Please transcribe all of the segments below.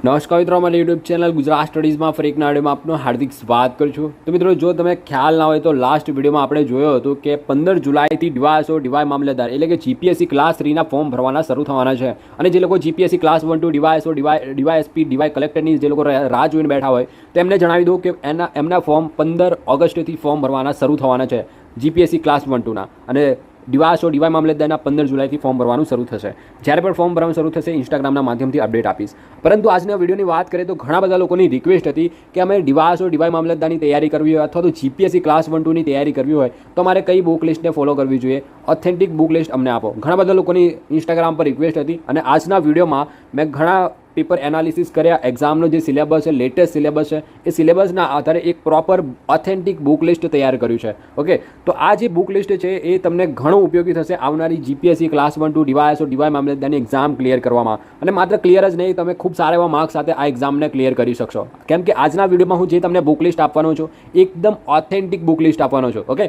નમસ્કાર મિત્રો, અમારી યુટ્યુબ ચેનલ ગુજરાત સ્ટડીઝમાં ફરી એક વિડીયોમાં આપનું હાર્દિક સ્વાગત કરું છું। તો મિત્રો, જો તમે ખ્યાલ ના હોય તો લાસ્ટ વિડીયોમાં આપણે જોયો હતો કે 15 જુલાઈથી ડીવાયએસઓ ડીવાય મામલેદાર એટલે કે જીપીએસસી ક્લાસ 3ના ફોર્મ ભરવાના શરૂ થવાના છે। અને જે લોકો GPSC class 1 2 DYSO DYSP DY કલેક્ટરની જે લોકો રાહ જોઈને બેઠા હોય તેમને જણાવી દઉં કે એમના ફોર્મ 15 ઓગસ્ટથી ફોર્મ ભરવાના શરૂ થવાના છે જીપીએસસી ક્લાસ 1 2ના। અને ડીવાયએસઓ ડીવાય મામલેદારના 15 જુલાઈથી ફોર્મ ભરવાનું શરૂ થશે। જ્યારે પણ ફોર્મ ભરવાનું શરૂ થશે ઇન્સ્ટાગ્રામના માધ્યમથી અપડેટ આપીશ। પરંતુ આજના વિડીયોની વાત કરીએ તો ઘણા બધા લોકોની રિક્વેસ્ટ હતી કે અમે ડીવાયએસઓ ડીવાય મામલતદારની તૈયારી કરવી હોય અથવા તો જીપીએસસી ક્લાસ 1 2ની તૈયારી કરવી હોય તો અમારે કઈ બુક લિસ્ટને ફોલો કરવી જોઈએ, ઓથેન્ટિક બુક લિસ્ટ અમને આપો। ઘણા બધા લોકોની ઇન્સ્ટાગ્રામ પર રિક્વેસ્ટ હતી અને આજના વિડીયોમાં મેં ઘણા પેપર એનાલિસિસ કર્યા। એક્ઝામનો જે સિલેબસ છે, લેટેસ્ટ સિલેબસ છે, એ સિલેબસના આધારે એક પ્રોપર ઓથેન્ટિક બુક લિસ્ટ તૈયાર કર્યું છે। ઓકે, તો આ જે બુક લિસ્ટ છે એ તમને ઘણું ઉપયોગી થશે આવનારી જીપીએસસી ક્લાસ 1 2 ડીવાયએસઓ ડીવાય મામલતદારની એક્ઝામ ક્લિયર કરવામાં। અને માત્ર ક્લિયર જ નહીં, તમે ખૂબ સારા એવા માર્ક્સ સાથે આ એક્ઝામને ક્લિયર કરી શકશો। કેમ કે આજના વિડીયોમાં હું જે તમને બુક લિસ્ટ આપવાનો છું એકદમ ઓથેન્ટિક બુક લિસ્ટ આપવાનો છું। ઓકે,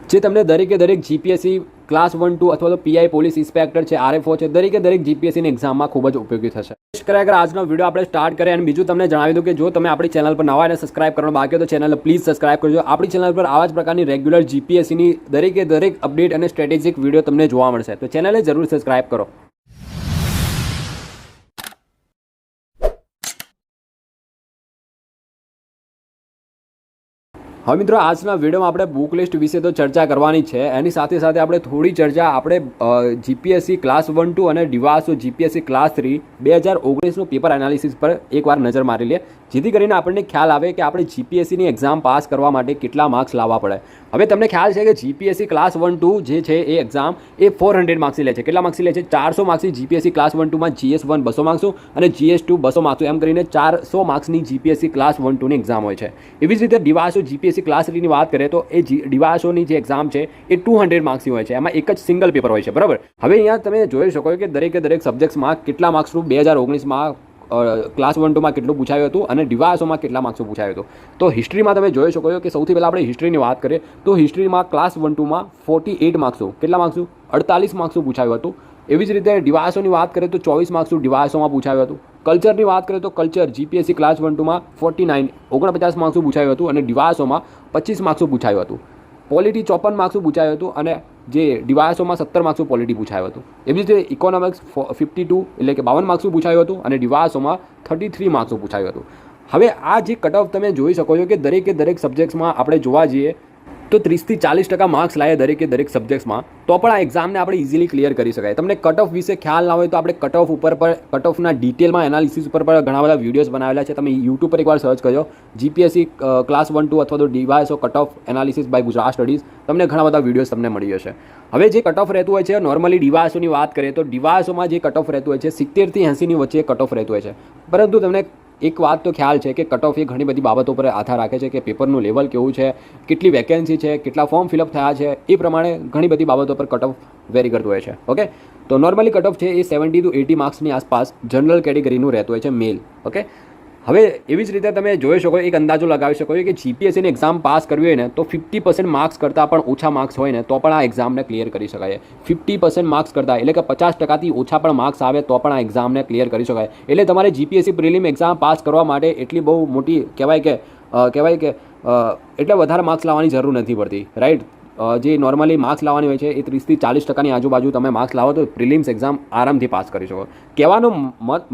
જે તમને દરેકે દરેક જીપીએસસી ક્લાસ 1 2 અથવા તો પીઆઈ પોલીસ ઇન્સ્પેક્ટર છે, આરએફઓ છે, દરેકે દરેક જીપીએસસીની એક્ઝામમાં ખૂબ જ ઉપયોગી થશે। આગળ આજનો વિડીયો આપણે સ્ટાર્ટ કરીએ અને બીજું તમને જણાવી દઉં કે જો તમે આપણી ચેનલ પર નવા અને સબસ્ક્રાઇબ કરવાનું બાકી હોય તો ચેનલ પ્લીઝ સબસ્ક્રાઇબ કરજો। આપણી ચેનલ પર આવા જ પ્રકારની રેગ્યુલર જીપીએસસીની દરેકે દરેક અપડેટ અને સ્ટ્રેટેજિક વિડીયો તમને જોવા મળશે, તો ચેનલને જરૂર સબસ્ક્રાઇબ કરો। હવે મિત્રો, આજના વિડીયોમાં આપણે બુક લિસ્ટ વિશે તો ચર્ચા કરવાની છે, એની સાથે સાથે આપણે થોડી ચર્ચા આપણે જીપીએસસી ક્લાસ 1 2 અને ડીવાયએસઓ જીપીએસસી ક્લાસ 3 2019નું પેપર એનાલિસિસ પર એકવાર નજર મારી લઈએ, જેથી કરીને આપણને ખ્યાલ આવે કે આપણે જીપીએસસીની એક્ઝામ પાસ કરવા માટે કેટલા માર્ક્સ લાવવા પડે। હવે તમને ખ્યાલ છે કે જીપીએસસી ક્લાસ 1 2 જે છે એ એક્ઝામ એ 400 માર્ક્સની લે છે। કેટલા માર્ક્સની લે છે? 400 માર્ક્સની જીપીએસસી ક્લાસ 1 2માં GS1 200 માર્ક્સનું અને GS2 200 માર્ક્સનું, એમ કરીને 400 માર્ક્સની જીપીએસસી ક્લાસ 1 2ની એક્ઝામ હોય છે। એવી જ રીતે ડીવાયએસઓ જીપીએસસી ક્લાસ 3ની વાત કરીએ તો એ ડીવાયએસઓની જે એક્ઝામ છે એ 200 માર્ક્સની હોય છે, એમાં એક જ સિંગલ પેપર હોય છે, બરાબર। હવે અહીંયા તમે જોઈ શકો કે દરેકે દરેક સબ્જેક્ટ્સમાં કેટલા માર્ક્સનું 2019માં ક્લાસ 1 2માં કેટલું પૂછાયું હતું અને ડીવાયએસઓમાં કેટલા માર્ક્સનું પૂછાયું હતું। તો હિસ્ટ્રીમાં તમે જોઈ શકો કે સૌથી પહેલાં આપણે હિસ્ટ્રીની વાત કરીએ તો હિસ્ટ્રીમાં ક્લાસ 1 2માં 48 માર્ક્સનું, કેટલા માર્ક્સનું? 48 માર્ક્સનું પૂછાયું હતું। એવી જ રીતે ડીવાયએસઓની વાત કરીએ તો 24 માર્ક્સનું ડીવાયએસઓમાં પૂછાયું હતું। કલ્ચરની વાત કરીએ તો કલ્ચર જીપીએસસી ક્લાસ 1 2માં 49 માર્ક્સનું પૂછાયું હતું અને ડીવાયએસઓમાં 25 માર્ક્સનું પૂછાયું હતું। પોલિટી 54 માર્ક્સનું પૂછાયું હતું અને જે ડીવાયએસઓમાં 17 માર્ક્સનું પોલિટી પૂછાયું હતું। એવી જ રીતે ઇકોનોમિક્સ 52 એટલે કે 52 માર્ક્સનું પૂછાયું હતું અને ડીવાયએસઓમાં 33 માર્ક્સનું પૂછાયું હતું। હવે આ જે કટ ઓફ તમે જોઈ શકો છો કે દરેકે દરેક સબ્જેક્ટ્સમાં આપણે જોવા જઈએ તો 30 થી 40% માર્ક્સ લાવે દરેકે દરેક સબ્જેક્ટ્સમાં, તો પણ આ એક્ઝામને આપણે ઇઝીલી ક્લિયર કરી શકાય। તમને કટ ઓફ વિશે ખ્યાલ ના હોય તો આપણે કટ ઓફ ઉપર પર કટ ઓફના ડિટેલમાં એનાલિસિસ ઉપર પણ ઘણા બધા વિડીયોઝ બનાવેલા છે, તમે યુટ્યુબ પર એકવાર સર્ચ કરજો જીપીએસસી ક્લાસ 1 2 અથવા તો DYSO cut off analysis by Gujarat studies, તમને ઘણા બધા વિડીયોઝ તમને મળી જશે। હવે જે કટ ઓફ રહેતું હોય છે નોર્મલી ડીવાયએસઓની વાત કરીએ તો ડીવાયએસઓમાં જે કટ ઓફ રહેતું હોય છે 70 થી 80ની વચ્ચે કટ ઓફ રહેતું હોય છે, પરંતુ તમને એક વાત તો ખ્યાલ છે કે કટ ઓફ એ ઘણી બધી બાબતો પર આધાર રાખે છે કે પેપરનું લેવલ કેવું છે, કેટલી વેકેન્સી છે, કેટલા ફોર્મ ફિલઅપ થયા છે, એ પ્રમાણે ઘણી બધી બાબતો પર કટ ઓફ વેરી કરતું હોય છે। ઓકે, તો નોર્મલી કટ ઓફ છે એ 70 to 80 માર્ક્સની આસપાસ જનરલ કેટેગરીનું રહેતું હોય છે, મેલ। ઓકે, હવે એવી જ રીતે તમે જોઈ શકો, એક અંદાજો લગાવી શકો કે જીપીએસસીની એક્ઝામ પાસ કરવી હોય ને તો 50% માર્ક્સ કરતાં પણ ઓછા માર્ક્સ હોય ને તો પણ આ એક્ઝામને ક્લિયર કરી શકાય। 50% માર્ક્સ કરતાં એટલે કે 50%થી ઓછા પણ માર્ક્સ આવે તો પણ આ એક્ઝામને ક્લિયર કરી શકાય। એટલે તમારે જીપીએસસી પ્રિલિમ એક્ઝામ પાસ કરવા માટે એટલી બહુ મોટી કહેવાય કે એટલે વધારે માર્ક્સ લાવવાની જરૂર નથી પડતી, રાઈટ। જે નોર્મલી માર્ક્સ લાવવાની હોય છે એ 30 થી 40%ની આજુબાજુ તમે માર્ક્સ લાવો તો પ્રિલિમ્સ એક્ઝામ આરામથી પાસ કરી શકો। કહેવાનો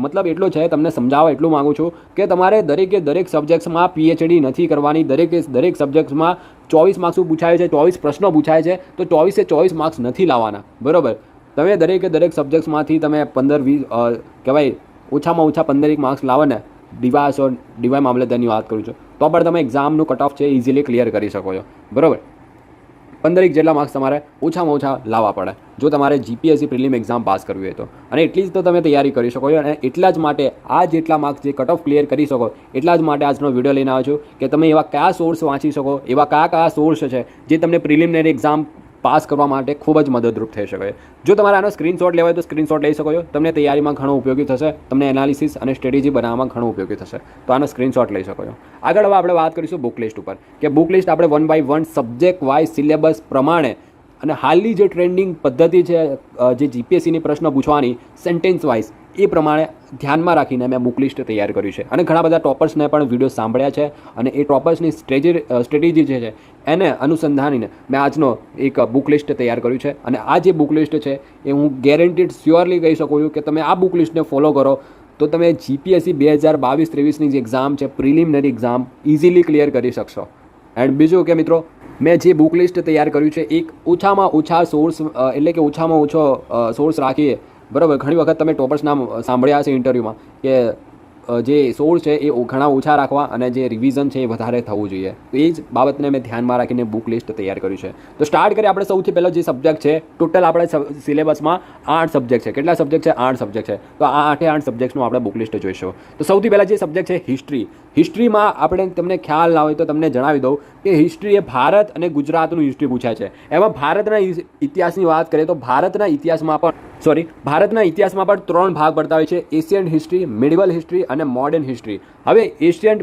મતલબ એટલો છે, તમને સમજાવવા એટલું માગું છું કે તમારે દરેકે દરેક સબ્જેક્ટ્સમાં પીએચડી નથી કરવાની। દરેકે દરેક સબ્જેક્ટ્સમાં 24 માર્ક્સનું પૂછાય છે, 24 પ્રશ્નો પૂછાય છે, તો 24 માર્ક્સ નથી લાવવાના, બરાબર। તમે દરેકે દરેક સબ્જેક્ટ્સમાંથી તમે 15-20 કહેવાય ઓછામાં ઓછા 15 માર્ક્સ લાવો ને, ડીવાયએસઓ ડીવાય મામલતદારની વાત કરું છું, તો પણ તમે એક્ઝામનું કટ ઓફ છે ઇઝીલી ક્લિયર કરી શકો છો, બરાબર। 15 જેટલા માર્ક્સ તમારે ઓછામાં ઓછા લાવવા પડે જો તમારે જીપીએસસી પ્રિલિમ એક્ઝામ પાસ કરવી હોય તો, અને એટલી જ તો તમે તૈયારી કરી શકો છો। અને એટલા જ માટે આ જેટલા માર્ક્સ જે કટ ઓફ ક્લિયર કરી શકો એટલા જ માટે આજનો વિડીયો લઈને આવ્યો છું કે તમે એવા કયા સોર્સ વાંચી શકો, એવા કયા સોર્સ છે જે તમને પ્રિલિમિનરી એક્ઝામ પાસ કરવા માટે ખૂબ જ મદદરૂપ થઈ શકે। જો તમારે આનો સ્ક્રીનશોટ લેવા હોય તો સ્ક્રીનશોટ લઈ શકો છો, તમને તૈયારીમાં ઘણો ઉપયોગી થશે, તમને એનાલિસિસ અને સ્ટ્રેટેજી બનાવવામાં ઘણો ઉપયોગી થશે, તો આનો સ્ક્રીનશોટ લઈ શકો છો। આગળ હવે આપણે વાત કરીશું બુક લિસ્ટ ઉપર કે બુક લિસ્ટ આપણે 1 by 1 સબ્જેક્ટ વાઇઝ સિલેબસ પ્રમાણે અને હાલની જે ટ્રેન્ડિંગ પદ્ધતિ છે જે જીપીએસસીની પ્રશ્ન પૂછવાની સેન્ટેન્સ વાઇઝ એ પ્રમાણે ધ્યાનમાં રાખીને મેં બુક લિસ્ટ તૈયાર કર્યું છે અને ઘણા બધા ટોપર્સને પણ વિડીયો સાંભળ્યા છે અને એ ટોપર્સની સ્ટ્રેટેજી જે છે એને અનુસંધાનીને મેં આજનો એક બુક લિસ્ટ તૈયાર કર્યું છે અને આ જે બુક લિસ્ટ છે એ હું ગેરંટીડ શ્યોરલી કહી શકું છું કે તમે આ બુક લિસ્ટને ફોલો કરો તો તમે જીપીએસસી 2022-23ની જે એક્ઝામ છે પ્રિલિમિનરી એક્ઝામ ઇઝીલી ક્લિયર કરી શકશો. એન્ડ બીજું કે મિત્રો મેં જે બુક લિસ્ટ તૈયાર કર્યું છે એક ઓછામાં ઓછા સોર્સ એટલે કે ઓછામાં ઓછો સોર્સ રાખીએ બરાબર. ઘણી વખત તમે ટોપર્સ નામ સાંભળ્યા હશે ઇન્ટરવ્યૂમાં કે જે સોર્સ છે એ ઘણા ઓછા રાખવા અને જે રિવિઝન છે એ વધારે થવું જોઈએ. તો એ જ બાબતને મેં ધ્યાનમાં રાખીને બુક લિસ્ટ તૈયાર કર્યું છે. તો સ્ટાર્ટ કરીએ આપણે સૌથી પહેલો જે સબ્જેક્ટ છે. ટોટલ આપણે સિલેબસમાં 8 સબ્જેક્ટ છે. કેટલા સબ્જેક્ટ છે? 8 સબ્જેક્ટ છે. તો આ 8 સબ્જેક્ટનું આપણે બુક લિસ્ટ જોઈશું. તો સૌથી પહેલાં જે સબ્જેક્ટ છે હિસ્ટ્રી. હિસ્ટ્રીમાં આપણે તમને ખ્યાલ ના હોય તો તમને જણાવી દઉં કે હિસ્ટ્રી એ ભારત અને ગુજરાતનું હિસ્ટ્રી પૂછાય છે. એમાં ભારતના ઇતિહાસની વાત કરીએ તો ભારતના ઇતિહાસમાં પણ 3 ભાગ પડતા હોય છે: એશિયન્ટ હિસ્ટ્રી, મિડિવલ હિસ્ટ્રી અને મોડર્ન હિસ્ટ્રી. હવે એશિયન્ટ,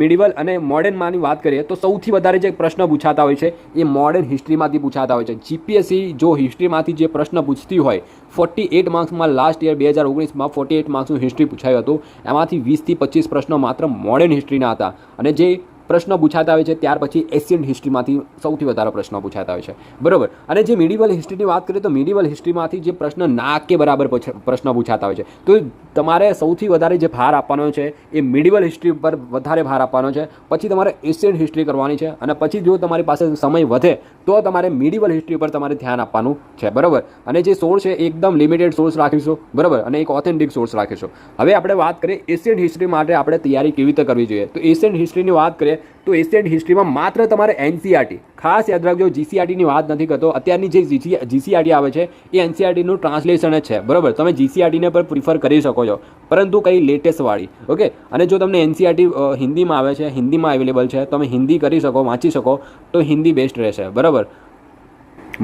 મિડિવલ અને મોડર્નમાંની વાત કરીએ તો સૌથી વધારે જે પ્રશ્ન પૂછાતા હોય છે એ મોડર્ન હિસ્ટ્રીમાંથી પૂછાતા હોય છે. જીપીએસસી જો હિસ્ટ્રીમાંથી જે પ્રશ્ન પૂછતી હોય 48 માર્ક્સમાં લાસ્ટ યર 2019માં 48 માર્ક્સનું હિસ્ટ્રી પૂછાયું હતું. એમાંથી 20 થી 25 પ્રશ્નો માત્ર મોડર્ન હિસ્ટ્રીના હતા અને જે પ્રશ્ન પૂછાતા હોય છે ત્યાર પછી એશિયન્ટ હિસ્ટ્રીમાંથી સૌથી વધારે પ્રશ્નો પૂછાતા હોય છે બરાબર. અને જે મિડિવલ હિસ્ટ્રીની વાત કરીએ તો મિડિવલ હિસ્ટ્રીમાંથી જે પ્રશ્ન ના કે બરાબર પ્રશ્ન પૂછાતા હોય છે તો તમારે સૌથી વધારે જે ભાર આપવાનો છે એ મિડિવલ હિસ્ટ્રી પર વધારે ભાર આપવાનો છે. પછી તમારે એશિયન્ટ હિસ્ટ્રી કરવાની છે અને પછી જો તમારી પાસે સમય વધે તો તમારે મિડિવલ હિસ્ટ્રી પર તમારે ધ્યાન આપવાનું છે બરાબર. અને જે સોર્સ છે એકદમ લિમિટેડ સોર્સ રાખીશું બરાબર અને એક ઓથેન્ટિક સોર્સ રાખીશું. હવે આપણે વાત કરીએ એશિયન્ટ હિસ્ટ્રી માટે આપણે તૈયારી કેવી રીતે કરવી જોઈએ. તો એશિયન્ટ હિસ્ટ્રીની વાત કરીએ તો એશિયન્ટ હિસ્ટ્રીમાં માત્ર તમારે એનસીઆરટી, ખાસ યાદ રાખજો જીસીઆરટીની વાત નથી કરતો. અત્યારની જે જીસીઆરટી આવે છે એ એનસીઆરટીનું ટ્રાન્સલેશન જ છે બરાબર. તમે જીસીઆરટીને પણ પ્રિફર કરી શકો છો પરંતુ કઈ લેટેસ્ટવાળી. ઓકે. અને જો તમને એનસીઆરટી હિન્દીમાં આવે છે, હિન્દીમાં અવેલેબલ છે, તમે હિન્દી કરી શકો, વાંચી શકો તો હિન્દી બેસ્ટ રહેશે બરાબર.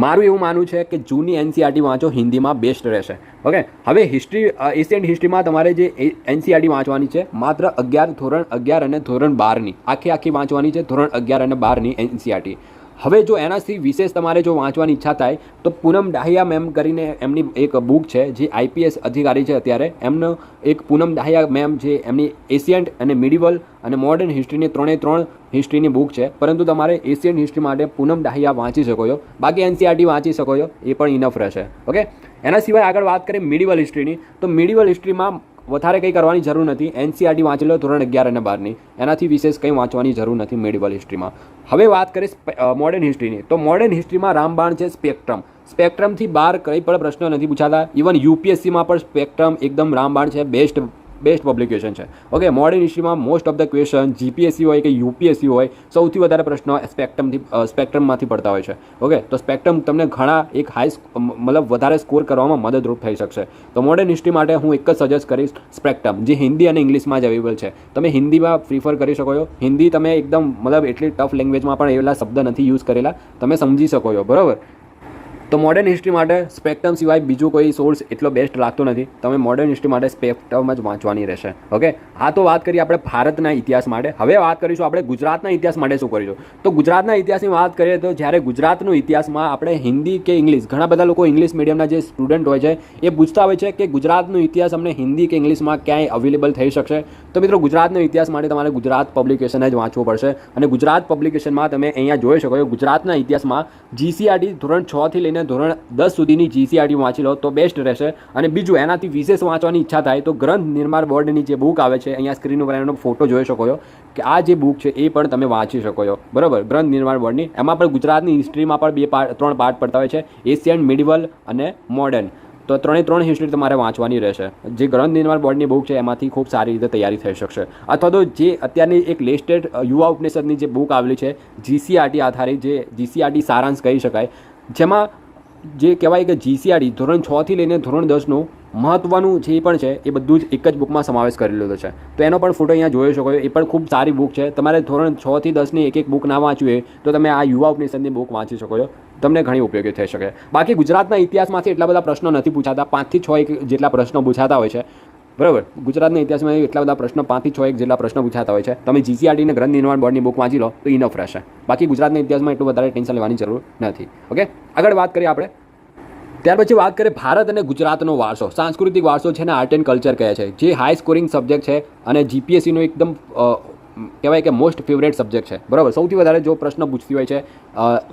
મારું એવું માનવું છે કે જૂની એનસીઆરટી વાંચો, હિન્દીમાં બેસ્ટ રહેશે. ઓકે. હવે હિસ્ટ્રી, એશિયન્ટ હિસ્ટ્રીમાં તમારે જે એનસીઆરટી વાંચવાની છે માત્ર ધોરણ 11 અને ધોરણ 12ની આખી વાંચવાની છે. ધોરણ 11 અને 12ની એનસીઆરટી. હવે જો એનાથી વિશેષ તમારે જો વાંચવાની ઈચ્છા થાય તો પૂનમ દાહિયા મેમ કરીને એમની એક બુક છે જે આઈપીએસ અધિકારી છે અત્યારે, એમનો એક પૂનમ દાહિયા મેમ જે એમની એશિયન્ટ અને મિડિવલ અને મોડર્ન હિસ્ટ્રીની 3 હિસ્ટ્રીની બુક છે. પરંતુ તમારે એશિયન્ટ હિસ્ટ્રી માટે પૂનમ દાહિયા વાંચી શકો છો, બાકી એનસીઆરટી વાંચી શકો છો, એ પણ ઇનફ રહેશે. ઓકે. એના સિવાય આગળ વાત કરીએ મિડિવલ હિસ્ટ્રીની તો મિડિવલ હિસ્ટ્રીમાં વધારે કંઈ કરવાની જરૂર નથી. એનસીઆરટી વાંચી લો ધોરણ 11 અને 12ની, એનાથી વિશેષ કંઈ વાંચવાની જરૂર નથી મિડિવલ હિસ્ટ્રીમાં. હવે વાત કરીએ મોડર્ન હિસ્ટ્રીની તો મોડર્ન હિસ્ટ્રીમાં રામબાણ છે, સ્પેક્ટ્રમથી બહાર કંઈ પણ પ્રશ્નો નથી પૂછાતા. ઇવન યુપીએસસીમાં પણ સ્પેક્ટ્રમ એકદમ રામબાણ છે, બેસ્ટ પબ્લિકેશન છે. ઓકે. મોડર્ન હિસ્ટ્રીમાં most of the question GPSC હોય કે યુપીએસસી હોય સૌથી વધારે પ્રશ્નો સ્પેક્ટ્રમમાંથી પડતા હોય છે. ઓકે. તો સ્પેક્ટ્રમ તમને ઘણા એક વધારે સ્કોર કરવામાં મદદરૂપ થઈ શકશે. તો મોડર્ન હિસ્ટ્રી માટે હું એક જ સજેસ્ટ કરીશ સ્પેક્ટ્રમ, જે હિન્દી અને ઇંગ્લિશમાં જ અવેલેબલ છે. તમે હિન્દીમાં પ્રિફર કરી શકો છો. હિન્દી તમે એકદમ એટલી ટફ લેંગ્વેજમાં પણ એવા શબ્દ નથી યુઝ કરેલા, તમે સમજી શકો છો બરાબર. તો મોડર્ન હિસ્ટ્રી માટે સ્પેક્ટ્રમ સિવાય બીજો કોઈ સોર્સ એટલો બેસ્ટ લાગતો નથી. તમે મોડર્ન હિસ્ટ્રી માટે સ્પેક્ટ્રમ જ વાંચવાની રહેશે. ઓકે. આ તો વાત કરીએ આપણે ભારતના ઇતિહાસ માટે. હવે વાત કરીશું આપણે ગુજરાતના ઇતિહાસ માટે શું કરીશું. તો ગુજરાતના ઇતિહાસની વાત કરીએ તો જ્યારે ગુજરાતનો ઇતિહાસમાં આપણે હિન્દી કે ઇંગ્લિશ, ઘણા બધા લોકો ઇંગ્લિશ મીડિયમના જે સ્ટુડન્ટ હોય છે એ પૂછતા હોય છે કે ગુજરાતનો ઇતિહાસ અમને હિન્દી કે ઇંગ્લિશમાં ક્યાંય અવેલેબલ થઈ શકશે. તો મિત્રો ગુજરાતનો ઇતિહાસ માટે તમારે ગુજરાત પબ્લિકેશન જ વાંચવું પડશે અને ગુજરાત પબ્લિકેશનમાં તમે અહીંયા જોઈ શકો છો ગુજરાતના ઇતિહાસમાં જીસીઆરટી ધોરણ 6 થી લઈને ધોરણ 10 સુધીની જીસીઆરટી વાંચી લો તો બેસ્ટ રહેશે. અને બીજું એનાથી વિશેષ વાંચવાની ઈચ્છા થાય તો ગ્રંથ નિર્માણ બોર્ડની જે બુક આવે છે, અહીંયા સ્ક્રીન ઉપર એનો ફોટો જોઈ શકો છો કે આ જે બુક છે એ પણ તમે વાંચી શકો છો બરાબર. ગ્રંથ નિર્માણ બોર્ડની, એમાં પણ ગુજરાતની હિસ્ટ્રીમાં પણ 3 પાર્ટ પડતા હોય છે, એશિયન્ટ, મિડિવલ અને મોડર્ન. તો 3 હિસ્ટ્રી તમારે વાંચવાની રહેશે. જે ગ્રંથ નિર્માણ બોર્ડની બુક છે એમાંથી ખૂબ સારી રીતે તૈયારી થઈ શકશે. અથવા તો જે અત્યારની એક લેટેસ્ટ યુવા ઉપનિષદની જે બુક આવેલી છે જીસીઆરટી આધારિત, જે જીસીઆરટી સારાંશ કહી શકાય, જેમાં જે કહેવાય કે જીસીઆરટી ધોરણ 6 થી લઈને ધોરણ 10નું મહત્વનું જે પણ છે એ બધું જ એક જ બુકમાં સમાવેશ કરેલો છે. તો એનો પણ ફોટો અહીંયા જોઈ શકો છો. એ પણ ખૂબ સારી બુક છે. તમારે ધોરણ 6 થી 10ની એક બુક ના વાંચવી હોય તો તમે આ યુવા ઉપનિષદની બુક વાંચી શકો છો, તમને ઘણી ઉપયોગી થઈ શકે. બાકી ગુજરાતના ઇતિહાસમાંથી એટલા બધા પ્રશ્નો નથી પૂછાતા, 5 થી 6 જેટલા પ્રશ્નો પૂછાતા હોય છે. બરાબર. ગુજરાતના ઇતિહાસમાં એટલા બધા પ્રશ્ન 5 થી 6 એક જેટલા પ્રશ્ન પૂછાતા હોય છે. તમે જીસીઆરટી ને ગ્રંથ નિર્માણ બોર્ડની બુક વાંચી લો તો ઇનફ રહેશે. બાકી ગુજરાતના ઇતિહાસમાં એટલું વધારે ટેન્શન લેવાની જરૂર નથી. ઓકે, આગળ વાત કરીએ આપણે. ત્યાર પછી વાત કરીએ ભારત અને ગુજરાતનો વારસો, સાંસ્કૃતિક વારસો છે ને આર્ટ એન્ડ કલ્ચર કહે છે, જે હાઈ સ્કોરિંગ સબ્જેક્ટ છે અને જીપીએસસીનો એકદમ કહેવાય કે મોસ્ટ ફેવરેટ સબ્જેક્ટ છે. બરાબર, સૌથી વધારે જો પ્રશ્ન પૂછતી હોય છે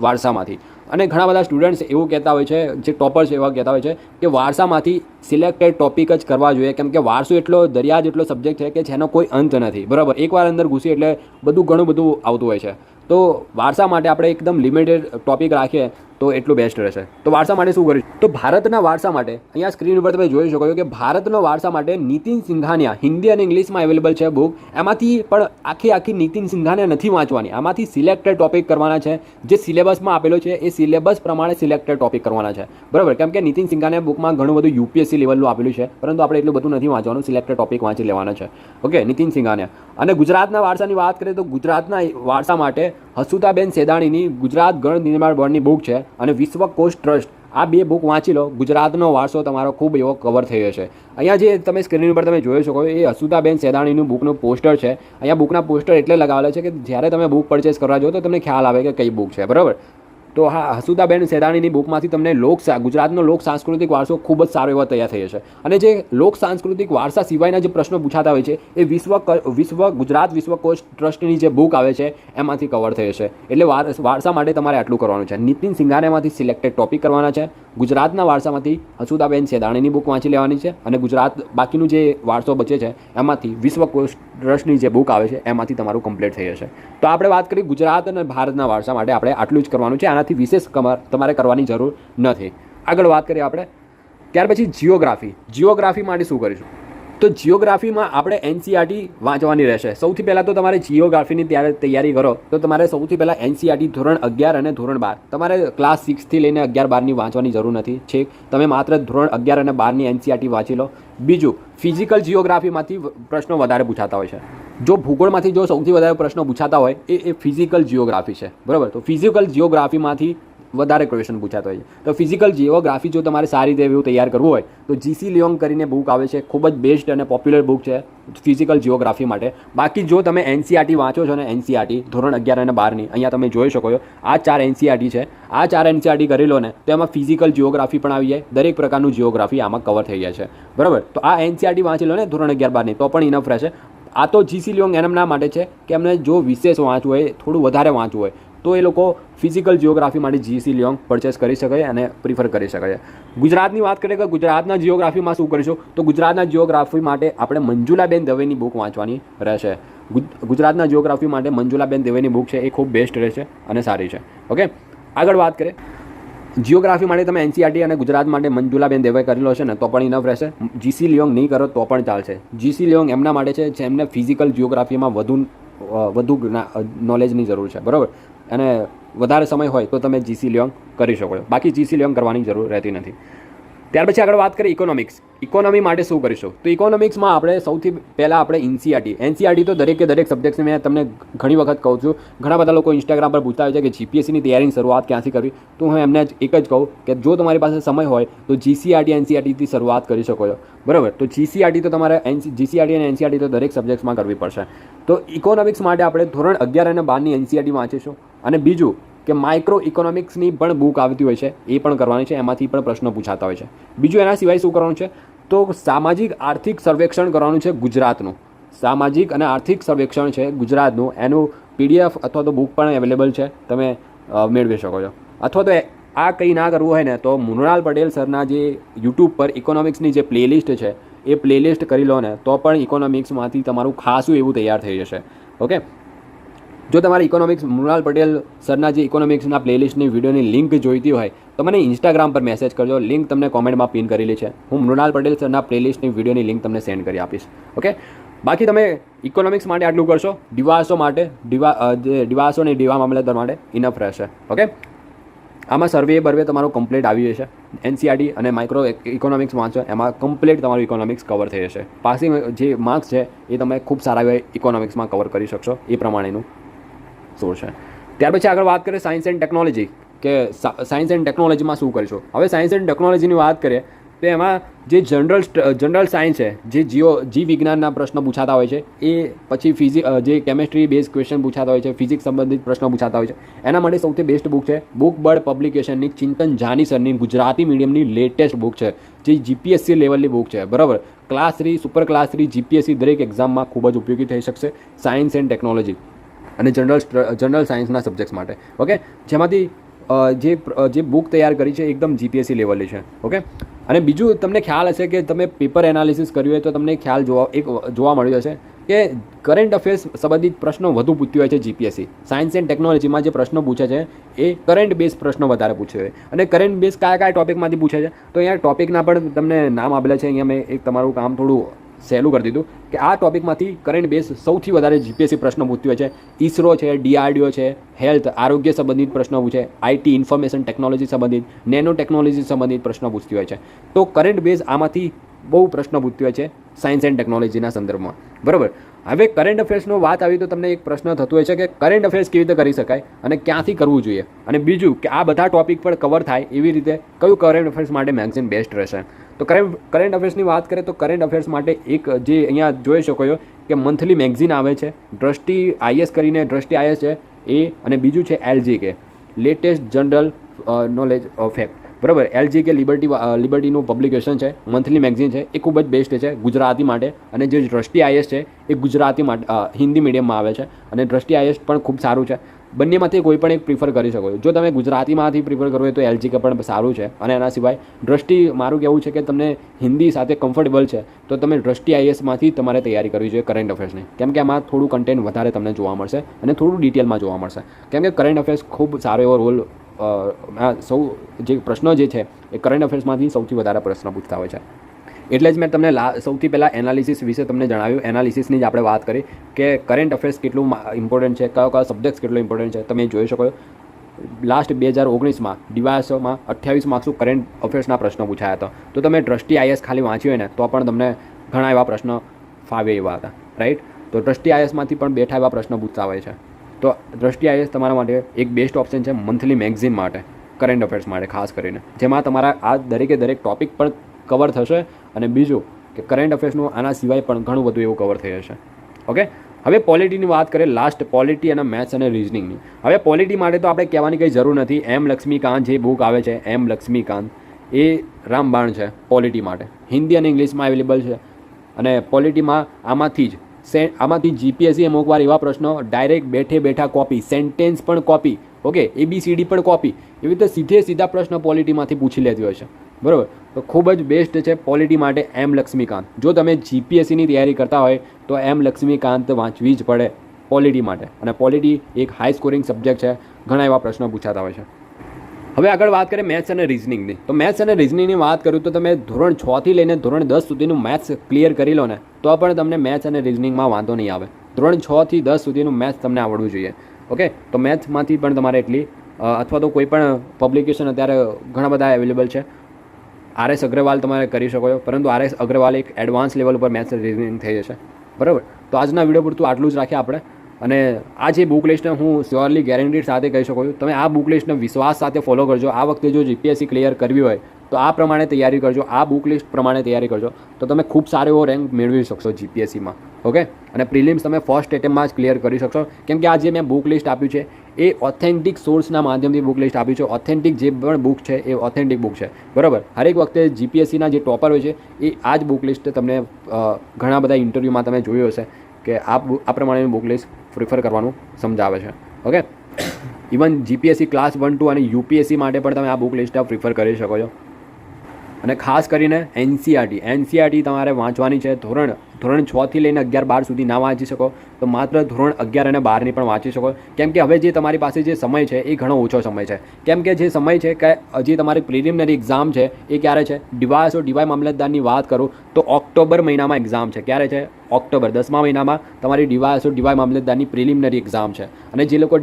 વારસામાંથી. અને ઘણા બધા સ્ટુડન્ટ્સ એવું કહેતા હોય છે, જે ટોપર્સ એવા કહેતા હોય છે કે વારસામાંથી સિલેક્ટેડ ટોપિક જ કરવા જોઈએ, કેમ કે વારસો એટલો દરિયા જેટલો સબ્જેક્ટ છે કે જેનો કોઈ અંત નથી. બરાબર, એકવાર અંદર ઘૂસી એટલે ઘણું બધું આવતું હોય છે. તો વારસા માટે આપણે એકદમ લિમિટેડ ટોપિક રાખીએ તો એટલું બેસ્ટ રહેશે. તો વારસા માટે શું કરીશું? તો ભારતના વારસા માટે અહીંયા સ્ક્રીન ઉપર તમે જોઈ શકો છો કે ભારતનો વારસા માટે નીતિન સિંઘાનિયા હિન્દી અને ઇંગ્લિશમાં અવેલેબલ છે બુક. એમાંથી પણ આખી નીતિન સિંઘાનિયા નથી વાંચવાની, આમાંથી સિલેક્ટેડ ટોપિક કરવાના છે. જે સિલેબસમાં આપેલો છે એ સિલેબસ પ્રમાણે સિલેક્ટેડ ટોપિક કરવાના છે. બરાબર, કેમ કે નીતિન સિંઘાનિયા બુકમાં ઘણું બધું યુપીએસસી લેવલનું આપેલું છે, પરંતુ આપણે એટલું બધું નથી વાંચવાનું, સિલેક્ટેડ ટોપિક વાંચી લેવાના છે. ઓકે, નીતિન સિંઘાનિયા. અને ગુજરાતના વારસાની વાત કરીએ તો ગુજરાતના વારસા માટે હસુતાબેન સેદાણીની ગુજરાત ગણ નિર્માણ બોર્ડની બુક છે અને વિશ્વકોશ ટ્રસ્ટ, આ 2 બુક વાંચી લો. ગુજરાતનો વારસો તમારો ખૂબ એવો કવર થઈ જશે. અહીંયા જે તમે સ્ક્રીન ઉપર તમે જોઈ શકો એ હસુતાબેન સેદાણીનું બુકનું પોસ્ટર છે. અહીંયા બુકના પોસ્ટર એટલે લગાવેલા છે કે જ્યારે તમે બુક પરચેસ કરવા જાઓ તો તમને ખ્યાલ આવે કે કઈ બુક છે. બરાબર, તો હા, હસુતાબેન સેદાણીની બુકમાંથી તમને ગુજરાતનો લોક સાંસ્કૃતિક વારસો ખૂબ જ સારો એવો તૈયાર થઈ જશે. અને જે લોક સાંસ્કૃતિક વારસા સિવાયના જે પ્રશ્નો પૂછાતા હોય છે એ ગુજરાત વિશ્વકોશ ટ્રસ્ટની જે બુક આવે છે એમાંથી કવર થઈ જશે. એટલે વારસા માટે તમારે આટલું કરવાનું છે. નીતિન સિંઘાનિયામાંથી સિલેક્ટેડ ટોપિક કરવાના છે. ગુજરાતના વારસામાંથી હસુતાબેન સેદાણીની બુક વાંચી લેવાની છે અને બાકીનું જે વારસો બચે છે એમાંથી વિશ્વકોશ ટ્રસ્ટની જે બુક આવે છે એમાંથી તમારું કમ્પ્લીટ થઈ જશે. તો આપણે વાત કરી ગુજરાત અને ભારતના વારસા માટે આપણે આટલું જ કરવાનું છે, આનાથી વિશેષ તમારે કરવાની જરૂર નથી. આગળ વાત કરીએ આપણે. ત્યાર પછી જિયોગ્રાફી માટે શું કરીશું? તો જિયોગ્રાફીમાં આપણે એનસીઆરટી વાંચવાની રહેશે. સૌથી પહેલાં તો તમારે જિયોગ્રાફીની તૈયારી કરો તો તમારે સૌથી પહેલાં એનસીઆરટી ધોરણ 11 અને ધોરણ 12 તમારે ક્લાસ 6 થી લઈને 11, 12ની વાંચવાની જરૂર નથી. છે તમે માત્ર ધોરણ 11 અને 12ની એનસીઆરટી વાંચી લો. બીજું, ફિઝિકલ જિયોગ્રાફીમાંથી પ્રશ્નો વધારે પૂછાતા હોય છે. જો ભૂગોળમાંથી જો સૌથી વધારે પ્રશ્નો પૂછાતા હોય એ ફિઝિકલ જિયોગ્રાફી છે. બરાબર, તો ફિઝિકલ જિયોગ્રાફીમાંથી વધારે ક્વેશ્ચન પૂછાતા હોય છે. તો ફિઝિકલ જિયોગ્રાફી જો તમારે સારી રીતે એવું તૈયાર કરવું હોય તો જીસી લિયોંગ કરીને બુક આવે છે, ખૂબ જ બેસ્ટ અને પોપ્યુલર બુક છે ફિઝિકલ જિયોગ્રાફી માટે. બાકી જો તમે એનસીઆરટી વાંચો છો ને, એનસીઆરટી ધોરણ 11 અને 12ની, અહીંયા તમે જોઈ શકો છો આ 4 એનસીઆરટી છે. આ 4 એનસીઆરટી કરી લો ને તો એમાં ફિઝિકલ જિયોગ્રાફી પણ આવી જાય. દરેક પ્રકારનું જિયોગ્રાફી આમાં કવર થઈ જાય છે. બરાબર, તો આ એનસીઆરટી વાંચી લો ને ધોરણ 11, 12ની, તો પણ ઇનફ રહેશે. આ તો જીસી લિયોંગ એમના માટે છે કે એમને જો વિશેષ વાંચવું હોય, થોડું વધારે વાંચવું હોય તો એ લોકો ફિઝિકલ જિયોગ્રાફી માટે જીસી લિયોંગ પરચેસ કરી શકે અને પ્રિફર કરી શકે. ગુજરાતની વાત કરીએ કે ગુજરાતના જિયોગ્રાફીમાં શું કરીશું? તો ગુજરાતના જિયોગ્રાફી માટે આપણે મંજુલાબેન દવેની બુક વાંચવાની રહેશે. ગુજરાતના જિયોગ્રાફી માટે મંજુલાબેન દવેની બુક છે એ ખૂબ બેસ્ટ રહેશે અને સારી છે. ઓકે, આગળ વાત કરીએ. જિયોગ્રાફી માટે તમે એનસીઆરટી અને ગુજરાત માટે મંજુલાબેન દવે કરેલો છે ને તો પણ ઇનફ રહેશે. જીસી લિયોંગ નહીં કરો તો પણ ચાલશે. જીસી લિયોંગ એમના માટે છે જેમને ફિઝિકલ જિયોગ્રાફીમાં વધુ નોલેજની જરૂર છે. બરાબર, અને વધારે સમય હોય તો તમે જીસી લિયોંગ કરી શકો છો. બાકી જીસી લિયોંગ કરવાની જરૂર રહેતી નથી. ત્યાર પછી આગળ વાત કરીએ ઇકોનોમી માટે શું કરીશું? તો ઇકોનોમિક્સમાં આપણે સૌથી પહેલાં આપણે એનસીઆરટી તો દરેક સબ્જેક્ટને મેં તમને ઘણી વખત કહું છું. ઘણા બધા લોકો ઇન્સ્ટાગ્રામ પર પૂછતા હોય છે કે જીપીએસસીની તૈયારીની શરૂઆત ક્યાંથી કરવી? તો હું એમને એક જ કહું કે જો તમારી પાસે સમય હોય તો જીસીઆરટી એનસીઆરટીથી શરૂઆત કરી શકો છો. બરાબર, તો જીસીઆરટી તો તમારે જીસીઆરટી અને એનસીઆરટી તો દરેક સબ્જેક્ટ્સમાં કરવી પડશે. તો ઇકોનોમિક્સ માટે આપણે ધોરણ 11 અને 12ની એનસીઆરટી વાંચીશું. અને બીજું કે માઇક્રો ઇકોનોમિક્સની પણ બુક આવતી હોય છે એ પણ કરવાની છે, એમાંથી પણ પ્રશ્નો પૂછાતા હોય છે. બીજું એના સિવાય શું કરવાનું છે? તો સામાજિક આર્થિક સર્વેક્ષણ કરવાનું છે ગુજરાતનું. સામાજિક અને આર્થિક સર્વેક્ષણ છે ગુજરાતનું, એનું પીડીએફ અથવા તો બુક પણ અવેલેબલ છે, તમે મેળવી શકો છો. અથવા તો આ કંઈ ના કરવું હોય ને તો મૃણાલ પટેલ સરના જે યુટ્યુબ પર ઇકોનોમિક્સની જે પ્લેલિસ્ટ છે એ પ્લેલિસ્ટ કરી લો ને તો પણ ઇકોનોમિક્સમાંથી તમારું ખાસું એવું તૈયાર થઈ જશે. ઓકે, જો તમારે મૃણાલ પટેલ સરના જે ઇકોનોમિક્સના પ્લેલિસ્ટની વિડીયોની લિંક જોઈતી હોય તો મને ઇન્સ્ટાગ્રામ પર મેસેજ કરજો. લિંક તમને કોમેન્ટમાં પિન કરેલી છે. હું મૃણાલ પટેલ સરના પ્લેલિસ્ટની વિડીયોની લિંક તમને સેન્ડ કરી આપીશ. ઓકે, બાકી તમે ઇકોનોમિક્સ માટે આટલું કરશો. ડિવાસો માટે ડિવાસો અને ડીવા મામલતદાર માટે ઇનફ રહેશે. ઓકે, આમાં સર્વે તમારો કમ્પ્લીટ આવી જશે. એનસીઆરટી અને માઇક્રો ઇકોનોમિક્સ વાંચો, એમાં કમ્પ્લીટ તમારું ઇકોનોમિક્સ કવર થઈ જશે. પાસિંગ જે માર્ક્સ છે એ તમે ખૂબ સારા એવા ઇકોનોમિક્સમાં કવર કરી શકશો. એ પ્રમાણેનું સોર્સ છે. ત્યાર પછી આગળ વાત કરીએ સાયન્સ એન્ડ ટેકનોલોજી, કે સાયન્સ એન્ડ ટેકનોલોજીમાં શું કરીશું? હવે સાયન્સ એન્ડ ટેકનોલોજીની વાત કરીએ તો એમાં જે જનરલ સાયન્સ છે, જે જીવ વિજ્ઞાનના પ્રશ્નો પૂછાતા હોય છે, એ પછી જે કેમેસ્ટ્રી બેઝ ક્વેશ્ચન પૂછાતા હોય છે, ફિઝિક્સ સંબંધિત પ્રશ્નો પૂછાતા હોય છે, એના માટે સૌથી બેસ્ટ બુક છે બુક બર્ડ પબ્લિકેશનની ચિંતન જાની સરની ગુજરાતી મીડિયમની લેટેસ્ટ બુક છે, જે જીપીએસસી લેવલની બુક છે. બરાબર, ક્લાસ 3 સુપર ક્લાસ 3 જીપીએસસી દરેક એક્ઝામમાં ખૂબ જ ઉપયોગી થઈ શકશે સાયન્સ એન્ડ ટેકનોલોજી અને જનરલ સાયન્સના સબ્જેક્ટ્સ માટે. ઓકે, જેમાંથી જે બુક તૈયાર કરી છે એકદમ જીપીએસસી લેવલની છે. ઓકે, અને બીજું તમને ખ્યાલ હશે કે તમે પેપર એનાલિસિસ કર્યું હોય તો તમને ખ્યાલ જોવા મળ્યો હશે કે કરંટ અફેર્સ સંબંધિત પ્રશ્નો વધુ પૂછ્યું હોય છે જીપીએસસી. સાયન્સ એન્ડ ટેકનોલોજીમાં જે પ્રશ્નો પૂછે છે એ કરંટ બેઝ પ્રશ્નો વધારે પૂછે છે. અને કરંટ બેઝ કયા ટોપિકમાંથી પૂછે છે તો અહીંયા ટોપિકના પણ તમને નામ આપેલા છે. અહીંયા મેં એક તમારું કામ થોડું સહેલું કરી દીધું કે આ ટોપિકમાંથી કરંટ બેઝ સૌથી વધારે જીપીએસસી પ્રશ્નો પૂછ્યું હોય છે. ઇસરો છે, ડીઆરડીઓ છે, હેલ્થ આરોગ્ય સંબંધિત પ્રશ્નો પૂછે, આઈટી ઇન્ફોર્મેશન ટેકનોલોજી સંબંધિત, નેનો ટેકનોલોજી સંબંધિત પ્રશ્નો પૂછતી હોય છે. તો કરંટ બેઝ આમાંથી બહુ પ્રશ્નો પૂછતી હોય છે સાયન્સ એન્ડ ટેકનોલોજીના સંદર્ભમાં. બરાબર, હવે કરંટ અફેર્સનો વાત આવી તો તમને એક પ્રશ્ન થતો હોય છે કે કરંટ અફેર્સ કેવી રીતે કરી શકાય અને ક્યાંથી કરવું જોઈએ, અને બીજું કે આ બધા ટોપિક પર કવર થાય એવી રીતે કયું કરંટ અફેર્સ માટે મેગઝીન બેસ્ટ રહેશે. તો કરંટ અફેર્સની વાત કરીએ તો કરંટ અફેર્સ માટે એક જે અહીંયા જોઈ શકો છો કે મંથલી મેગઝીન આવે છે દ્રષ્ટિ આઈએસ કરીને, દ્રષ્ટિ આઈએસ છે એ, અને બીજું છે LGK latest general knowledge fact. બરાબર, LGK લિબર્ટીનું પબ્લિકેશન છે, મંથલી મેગઝીન છે, એ ખૂબ જ બેસ્ટ છે ગુજરાતી માટે. અને જે દ્રષ્ટિ આઈએસ છે એ ગુજરાતી માટે હિન્દી મીડિયમમાં આવે છે, અને દ્રષ્ટિ આઈએસ પણ ખૂબ સારું છે. બંનેમાંથી કોઈ પણ એક પ્રિફર કરી શકો છો. જો તમે ગુજરાતીમાંથી પ્રિફર કરવું હોય તો LGK પણ સારું છે. અને એના સિવાય દ્રષ્ટિ, મારું કહેવું છે કે તમને હિન્દી સાથે કમ્ફર્ટેબલ છે તો તમે દ્રષ્ટિ આઈએસમાંથી તમારે તૈયારી કરવી જોઈએ કરંટ અફેર્સની, કેમ કે આમાં થોડું કન્ટેન્ટ વધારે તમને જોવા મળશે અને થોડું ડિટેલમાં જોવા મળશે. કેમ કે કરંટ અફેર્સ ખૂબ સારો એવો રોલ, સૌ જે પ્રશ્નો જે છે એ કરંટ અફેર્સમાંથી સૌથી વધારે પ્રશ્નો પૂછતા હોય છે. એટલે જ મેં તમને સૌથી પહેલાં એનાલિસિસ વિશે તમને જણાવ્યું. એનાલિસિસની જ આપણે વાત કરી કે કરંટ અફેર્સ કેટલું ઇમ્પોર્ટન્ટ છે, કયા સબ્જેક્ટ્સ કેટલું ઇમ્પોર્ટન્ટ છે. તમે જોઈ શકો લાસ્ટ 2019માં ડીવાયએસઓમાં 28 માર્ક્સનું કરંટ અફેર્સના પ્રશ્નો પૂછાયા હતા. તો તમે દ્રષ્ટિ આઈએસ ખાલી વાંચ્યું હોય ને તો પણ તમને ઘણા એવા પ્રશ્નો ફાવે એવા હતા, રાઈટ. તો દ્રષ્ટિ આઈએસમાંથી પણ બેઠા એવા પ્રશ્નો પૂછતા હોય છે. તો દ્રષ્ટિ આઈએસ તમારા માટે એક બેસ્ટ ઓપ્શન છે મંથલી મેગઝીન માટે, કરંટ અફેર્સ માટે ખાસ કરીને, જેમાં તમારા આ દરેક ટોપિક પણ કવર થશે. અને બીજું કે કરંટ અફેર્સનું આના સિવાય પણ ઘણું બધું એવું કવર થઈ જશે. ઓકે, હવે પોલિટીની વાત કરીએ, લાસ્ટ પોલિટી અને મેથ્સ અને રિઝનિંગની. હવે પોલિટી માટે તો આપણે કહેવાની કંઈ જરૂર નથી. એમ લક્ષ્મીકાંત જે બુક આવે છે, એમ લક્ષ્મીકાંત, એ રામબાણ છે પોલિટી માટે. હિન્દી અને ઇંગ્લિશમાં અવેલેબલ છે. અને પોલિટીમાં આમાંથી જીપીએસસી અમુક વાર એવા પ્રશ્નો ડાયરેક્ટ બેઠા કોપી, સેન્ટેન્સ પણ કોપી, ઓકે, ABCD પણ કોપી, એવી રીતે સીધા પ્રશ્ન પોલિટીમાંથી પૂછી લેતી હોય છે. બરાબર, તો ખૂબ જ બેસ્ટ છે પોલિટી માટે એમ લક્ષ્મીકાંત. જો તમે જીપીએસસીની તૈયારી કરતા હોય તો એમ લક્ષ્મીકાંત વાંચવી જ પડે પોલિટી માટે. અને પોલિટી એક હાઈ સ્કોરિંગ સબ્જેક્ટ છે, ઘણા એવા પ્રશ્નો પૂછાતા હોય છે. હવે આગળ વાત કરીએ મેથ્સ અને રિઝનિંગની. તો મેથ્સ અને રિઝનિંગની વાત કરું તો તમે ધોરણ 6 થી લઈને ધોરણ 10 સુધીનું મેથ્સ ક્લિયર કરી લો ને તો પણ તમને મેથ્સ અને રિઝનિંગમાં વાંધો નહીં આવે. ધોરણ 6 થી 10 સુધીનું મેથ્સ તમને આવડવું જોઈએ. ઓકે, તો મેથ્સમાંથી પણ તમારે એટલી, અથવા તો કોઈ પણ પબ્લિકેશન અત્યારે ઘણા બધા અવેલેબલ છે. RS અગ્રવાલ તમારે કરી શકો છો, પરંતુ RS અગ્રવાલ એક એડવાન્સ લેવલ ઉપર મેથ્સ રિઝનિંગ થઈ જશે. બરાબર, તો આજના વિડીયો પૂરતું આટલું જ રાખીએ આપણે. અને આ જે બુક લિસ્ટને હું શ્યોરલી ગેરંટી સાથે કહી શકો છું, તમે આ બુક લિસ્ટને વિશ્વાસ સાથે ફોલો કરજો. આ વખતે જો જીપીએસસી ક્લિયર કરવી હોય તો આ પ્રમાણે તૈયારી કરજો, આ બુક લિસ્ટ પ્રમાણે તૈયારી કરજો, તો તમે ખૂબ સારો એવો રેન્ક મેળવી શકશો જીપીએસસીમાં. ઓકે, અને પ્રિલિમ્સ તમે ફર્સ્ટ એટેમ્પમાં જ ક્લિયર કરી શકશો. કેમ કે આ જે મેં બુક લિસ્ટ આપ્યું છે એ ઓથેન્ટિક સોર્સના માધ્યમથી બુક લિસ્ટ આપ્યું છે. ઓથેન્ટિક જે પણ બુક છે એ ઓથેન્ટિક બુક છે. બરાબર, હરેક વખતે જીપીએસસીના જે ટોપર હોય છે એ આ જ બુક લિસ્ટ તમને ઘણા બધા ઇન્ટરવ્યૂમાં તમે જોયું હશે કે આ પ્રમાણેની બુક લિસ્ટ પ્રિફર કરવાનું સમજાવે છે. ઓકે, ઇવન જીપીએસસી ક્લાસ 1, 2 અને યુપીએસસી માટે પણ તમે આ બુક લિસ્ટ પ્રિફર કરી શકો છો. અને ખાસ કરીને NCERT તમારે વાંચવાની છે. ધોરણ 6 થી લઈને 11, 12 સુધી ના વાંચી શકો તો માત્ર ધોરણ 11 અને 12ની પણ વાંચી શકો. કેમ કે હવે જે તમારી પાસે જે સમય છે એ ઘણો ઓછો સમય છે. કેમ કે જે સમય છે કે હજી તમારી પ્રિલિમિનરી એક્ઝામ છે એ ક્યારે છે, ડીવાય મામલતદારની વાત કરું તો ઓક્ટોબર મહિનામાં એક્ઝામ છે. ક્યારે છે? ઓક્ટોબર 10મા મહિનામાં તમારી ડીવાય મામલતદારની પ્રિલિમિનરી એક્ઝામ છે. અને જે લોકો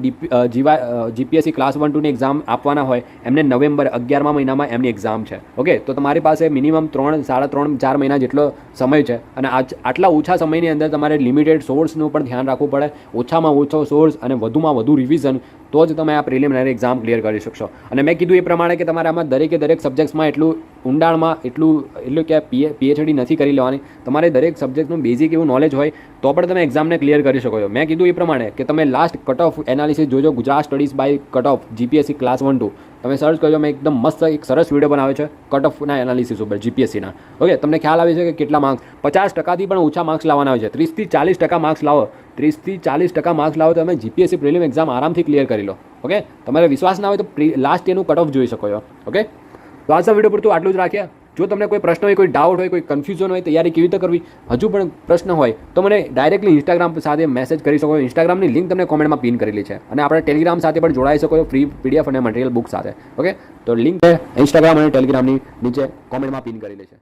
જીપીએસસી ક્લાસ 1, 2ની એક્ઝામ આપવાના હોય એમને નવેમ્બર 11મા મહિનામાં એમની એક્ઝામ છે. ઓકે, તો તમારી પાસે મિનિમમ 3, 3.5, 4 મહિના જેટલો સમય છે. અને આટલા ઓછા સમયની અંદર તમારે લિમિટેડ સોર્સનું પણ ધ્યાન રાખવું પડે. ઓછામાં ઓછો સોર્સ અને વધુમાં વધુ રિવિઝન તો જ તમે આ પ્રિલિમિનરી એક્ઝામ ક્લિયર કરી શકશો. અને મેં કીધું એ પ્રમાણે કે તમારે આમાં દરેકે દરેક સબ્જેક્ટ્સમાં એટલું ઊંડાણમાં એટલું કે પીએચડી નથી કરી લેવાની. તમારે દરેક સબ્જેક્ટનું બેઝિક એવું નોલેજ હોય તો પણ તમે એક્ઝામને ક્લિયર કરી શકો છો. મેં કીધું એ પ્રમાણે કે તમે લાસ્ટ કટ ઓફ એનાલિસિસ જોજો, Gujarat studies by cut off GPSC class 1-2 તમે સર્ચ કરજો. મેં એકદમ મસ્ત એક સરસ વિડીયો બનાવ્યો છે કટ ઓફના એનાલિસિસ ઉપર જીપીએસસીના. ઓકે, તમને ખ્યાલ આવે છે કે કેટલા માર્ક્સ 50%થી પણ ઓછા માર્ક્સ લાવવાના હોય છે. 30થી 40% માર્ક્સ લાવો, 30થી 40% માર્ક્સ લાવો તો તમે જીપીએસસી પ્રિલિમ એક્ઝામ આરામથી ક્લિયર કરી લો. ઓકે, તમારે વિશ્વાસ ના હોય તો લાસ્ટ યરનું કટ ઓફ જોઈ શકો છો. ઓકે, તો આજના વિડીયો પર તો આટલું જ રાખીએ. જો તમને કોઈ પ્રશ્ન હોય, કોઈ ડાઉટ હોય, કોઈ કન્ફ્યુઝન હોય, તૈયારી કેવી રીતે કરવી, હજુ પણ પ્રશ્ન હોય તો મને ડાયરેક્ટલી ઇન્સ્ટાગ્રામ સાથે મેસેજ કરી શકો છો. ઇન્સ્ટાગ્રામની લિંક તમને કોમેન્ટમાં પિન કરેલી છે અને આપણે ટેલિગ્રામ સાથે પણ જોડાઈ શકો છો ફ્રી પીડીએફ અને મટીરિયલ બુક સાથે. ઓકે, તો લિંક ઇન્સ્ટાગ્રામ અને ટેલિગ્રામની નીચે કોમેન્ટમાં પિન કરેલી છે.